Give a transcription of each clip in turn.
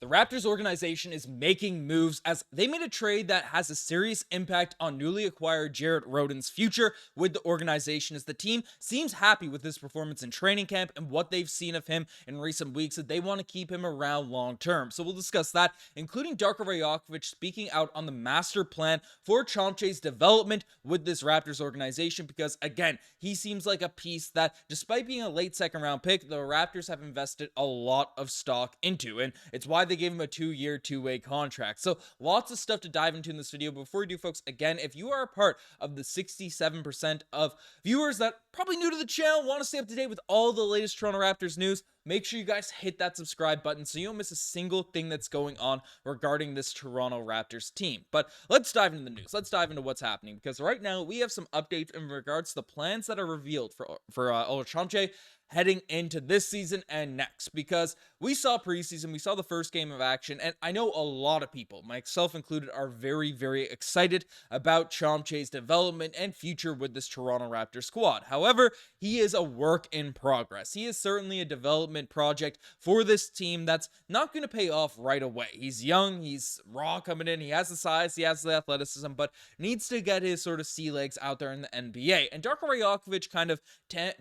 The Raptors organization is making moves as they made a trade that has a serious impact on newly acquired Jarod Rhoden's future with the organization, as the team seems happy with his performance in training camp and what they've seen of him in recent weeks, that they want to keep him around long term. So we'll discuss that, including Darko Rajakovic speaking out on the master plan for Chomche's development with this Raptors organization, because again, he seems like a piece that, despite being a late second round pick, the Raptors have invested a lot of stock into, and it's why they gave him a 2-year, two-way contract. So lots of stuff to dive into in this video. Before we do, folks, again, if you are a part of the 67% of viewers that probably new to the channel, want to stay up to date with all the latest Toronto Raptors news, make sure you guys hit that subscribe button so you don't miss a single thing that's going on regarding this Toronto Raptors team. But let's dive into the news. Let's dive into what's happening, because right now we have some updates in regards to the plans that are revealed for Ulrich Chomche heading into this season and next, because we saw preseason, we saw the first game of action, and I know a lot of people, myself included, are very, very excited about Chomche's development and future with this Toronto Raptors squad. However, he is a work in progress. He is certainly a development project for this team that's not going to pay off right away. He's young, he's raw coming in, he has the size, he has the athleticism, but needs to get his sort of sea legs out there in the NBA. And Darko Rajakovic kind of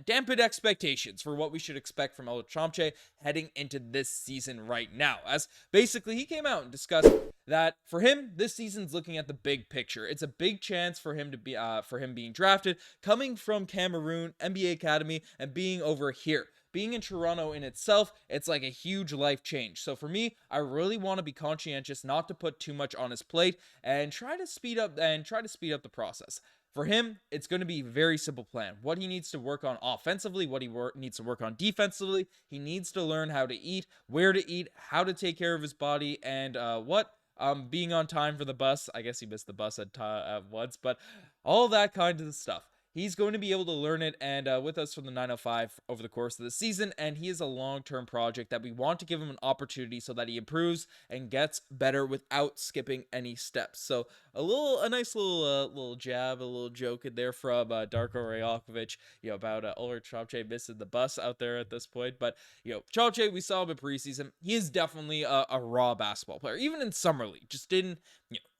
dampened expectations for what we should expect from Ulrich Chomche heading into this season right now, as basically he came out and discussed that for him, this season's looking at the big picture. It's a big chance for him to be being drafted, coming from Cameroon NBA Academy and being over here. Being in Toronto in itself, it's like a huge life change. So for me, I really want to be conscientious, not to put too much on his plate, and try to speed up the process. For him, it's going to be a very simple plan. What he needs to work on offensively, what he needs to work on defensively. He needs to learn how to eat, where to eat, how to take care of his body, and being on time for the bus. I guess he missed the bus at once, but all that kind of stuff. He's going to be able to learn it, and with us from the 905 over the course of the season, and he is a long-term project that we want to give him an opportunity so that he improves and gets better without skipping any steps. So a nice little jab, a little joke in there from Darko Rajakovic, about Ulrich Chomche missing the bus out there at this point. But Chomche, we saw him in preseason. He is definitely a raw basketball player, even in summer league. Just didn't.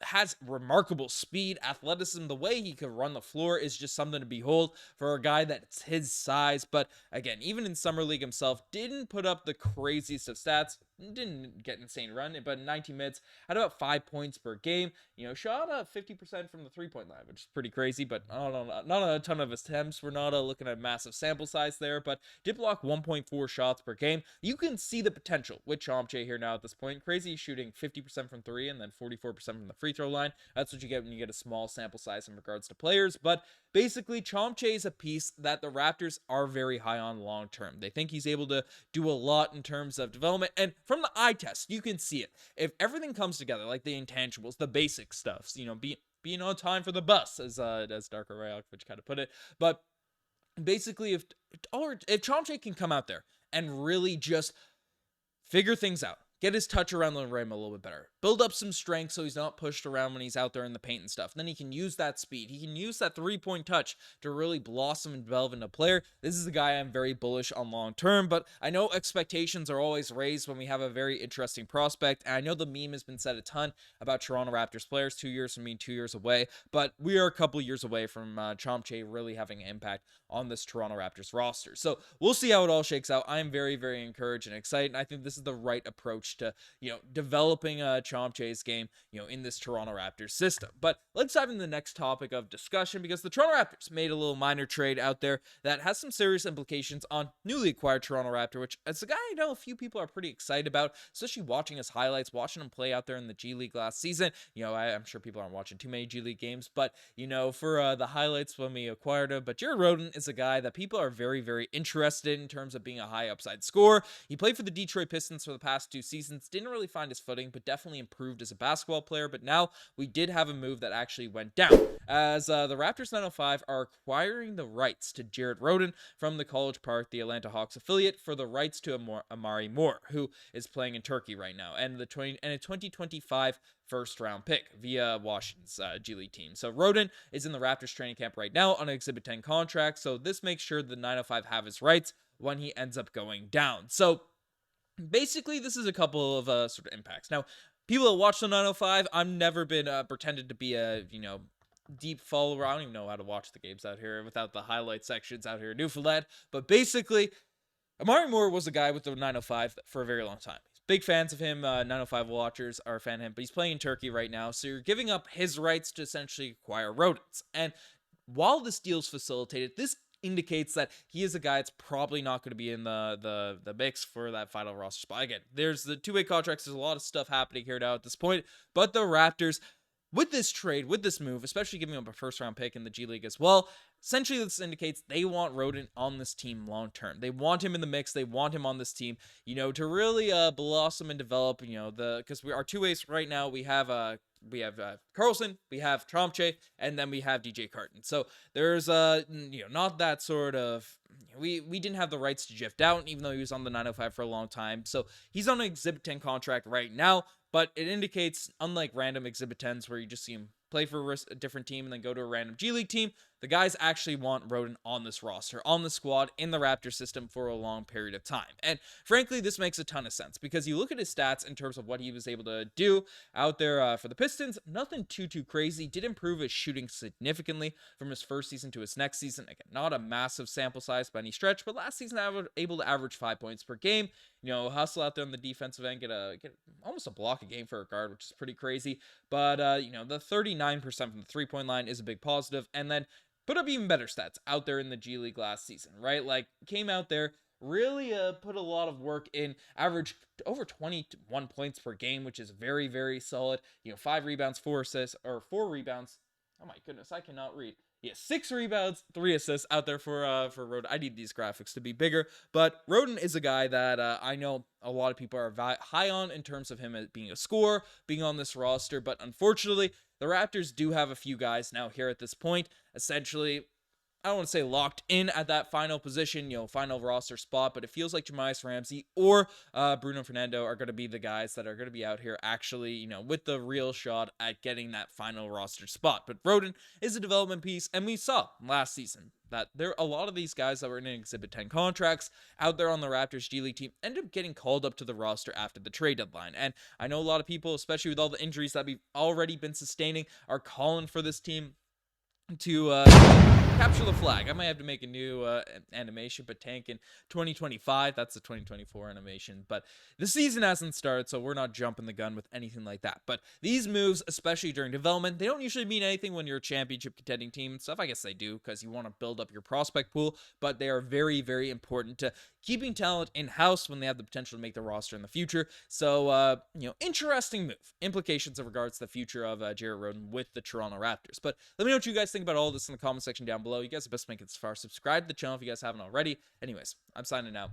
Has remarkable speed, athleticism. The way he could run the floor is just something to behold for a guy that's his size. But again, even in summer league himself, didn't put up the craziest of stats. Didn't get insane run, but in 19 minutes, had about 5 points per game. Shot 50% from the three-point line, which is pretty crazy, but not a ton of attempts. We're not looking at massive sample size there, but did block 1.4 shots per game. You can see the potential with Chomche here now at this point. Crazy shooting 50% from three and then 44% from the free throw line. That's what you get when you get a small sample size in regards to players, but basically Chomche is a piece that the Raptors are very high on long term. They think he's able to do a lot in terms of development, and from the eye test, you can see it. If everything comes together, like the intangibles, the basic stuffs, being on time for the bus, as Darko Rajakovic kind of put it. But basically, if Chomche can come out there and really just figure things out, get his touch around the rim a little bit better, build up some strength so he's not pushed around when he's out there in the paint and stuff. Then he can use that speed. He can use that three-point touch to really blossom and develop into a player. This is a guy I'm very bullish on long term, but I know expectations are always raised when we have a very interesting prospect, and I know the meme has been said a ton about Toronto Raptors players, 2 years from being 2 years away, but we are a couple years away from Chomche really having an impact on this Toronto Raptors roster. So we'll see how it all shakes out. I am very, very encouraged and excited, and I think this is the right approach to developing Chomche's game in this Toronto Raptors system. But let's dive into the next topic of discussion, because the Toronto Raptors made a little minor trade out there that has some serious implications on newly acquired Toronto Raptor, which as a guy I know a few people are pretty excited about, especially watching his highlights, watching him play out there in the G League last season. I'm sure people aren't watching too many G League games, but for the highlights when we acquired him. But Jarod Rhoden is a guy that people are very, very interested in terms of being a high upside scorer. He played for the Detroit Pistons for the past 2 seasons, didn't really find his footing, but definitely improved as a basketball player. But now we did have a move that actually went down, as the Raptors 905 are acquiring the rights to Jarod Rhoden from the College Park, the Atlanta Hawks affiliate, for the rights to Amari Moore, who is playing in Turkey right now, and a 2025 first-round pick via Washington's G League team. So Rhoden is in the Raptors training camp right now on an Exhibit 10 contract, so this makes sure the 905 have his rights when he ends up going down. So Basically, this is a couple of sort of impacts. Now, people that watch the 905, I've never been pretended to be a, deep follower. I don't even know how to watch the games out here without the highlight sections out here in Newfoundland. But basically, Amari Moore was a guy with the 905 for a very long time. Big fans of him. 905 watchers are a fan of him, but he's playing in Turkey right now. So you're giving up his rights to essentially acquire Rhodens. And while this deal's facilitated, this indicates that he is a guy that's probably not going to be in the mix for that final roster spot. Again, there's the two-way contracts. There's a lot of stuff happening here now at this point. But the Raptors, with this trade, with this move, especially giving up a first-round pick in the G League as well, essentially this indicates they want Rhoden on this team long-term. They want him in the mix. They want him on this team, to really blossom and develop, because our two ways right now, we have Carlson, we have Chomche, and then we have DJ Carton. So there's not that sort of, we didn't have the rights to Jeff Doughton, even though he was on the 905 for a long time. So he's on an Exhibit 10 contract right now, but it indicates, unlike random Exhibit 10s where you just see him play for a different team and then go to a random G League team, the guys actually want Rhoden on this roster, on the squad, in the Raptors system for a long period of time. And frankly, this makes a ton of sense because you look at his stats in terms of what he was able to do out there for the Pistons, nothing too crazy. Did improve his shooting significantly from his first season to his next season. Again, not a massive sample size by any stretch, but last season able to average 5 points per game. Hustle out there on the defensive end, get almost a block a game for a guard, which is pretty crazy. But, the 39% from the three-point line is a big positive. And then put up even better stats out there in the G League last season, right? Like, came out there, really put a lot of work in, average over 21 points per game, which is very, very solid. 5 rebounds, 4 assists, or 4 rebounds. Oh my goodness, I cannot read. Yeah, 6 rebounds, 3 assists out there for Rhoden. I need these graphics to be bigger, but Rhoden is a guy that I know a lot of people are high on in terms of him as being a scorer, being on this roster, but unfortunately, the Raptors do have a few guys now here at this point, essentially, I don't want to say locked in at that final position, final roster spot, but it feels like Jermias Ramsey or Bruno Fernando are going to be the guys that are going to be out here actually, with the real shot at getting that final roster spot. But Rhoden is a development piece, and we saw last season that there are a lot of these guys that were in Exhibit 10 contracts out there on the Raptors G League team ended up getting called up to the roster after the trade deadline. And I know a lot of people, especially with all the injuries that we've already been sustaining, are calling for this team to capture the flag. I might have to make a new animation, but tank in 2025. That's the 2024 animation. But the season hasn't started, so we're not jumping the gun with anything like that. But these moves, especially during development, they don't usually mean anything when you're a championship contending team and stuff. I guess they do because you want to build up your prospect pool, but they are very, very important to keeping talent in-house when they have the potential to make the roster in the future. So, interesting move. Implications in regards to the future of Jarod Rhoden with the Toronto Raptors. But let me know what you guys think about all this in the comment section down below. You guys are best to make it this far. Subscribe to the channel if you guys haven't already. Anyways, I'm signing out.